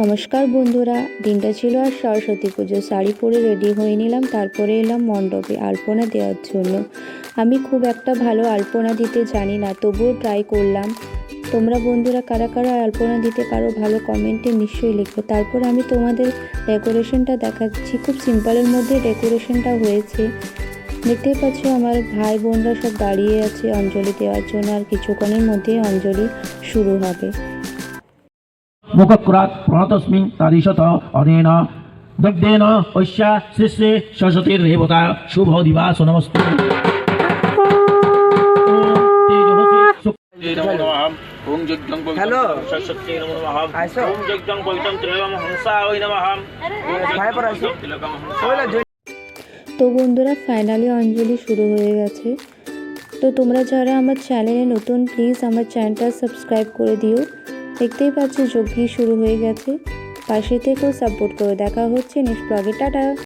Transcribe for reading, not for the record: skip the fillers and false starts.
নমস্কার বন্ধুরা, দিনটা ছিল আর সরস্বতী পুজো। শাড়ি পরে রেডি হয়ে নিলাম, তারপরে এলাম মণ্ডপে আলপনা দেওয়ার জন্য। আমি খুব একটা ভালো আলপনা দিতে জানি না, তবুও ট্রাই করলাম। তোমরা বন্ধুরা কারা কারা আলপনা দিতে পারো ভালো কমেন্টে নিশ্চয়ই লিখবে। তারপর আমি তোমাদের ডেকোরেশনটা দেখাচ্ছি। খুব সিম্পলের মধ্যে ডেকোরেশনটা হয়েছে। দেখতেই পাচ্ছ আমার ভাই বোনরা সব দাঁড়িয়ে আছে অঞ্জলি দেওয়ার জন্য, আর কিছুক্ষণের মধ্যে অঞ্জলি শুরু হবে। मुखक्रात् प्रणतस्मिन् तादिशत अनेन दग्धेन वैश्या शिष्ये सरस्वतीर्देवता शुभ दिवास नमस्ते। हेलो सरस्वती नमो नमः। आइसो ओम जगदं पवित्रं त्रिलोकं हंसाय नमः। भाई पर आइसो ওইলা তো বন্ধুরা ফাইনালি অঞ্জলি শুরু হয়ে গেছে। তো তোমরা যারা আমার চ্যানেলে নতুন, প্লিজ আমার চ্যানেলটা সাবস্ক্রাইব করে দিও। দেখতেই পাচ্ছ যজ্ঞ শুরু হয়ে গেছে। পাশে থেকেও সাপোর্ট করো। দেখা হচ্ছে নেক্সট ব্লগে। টাটা।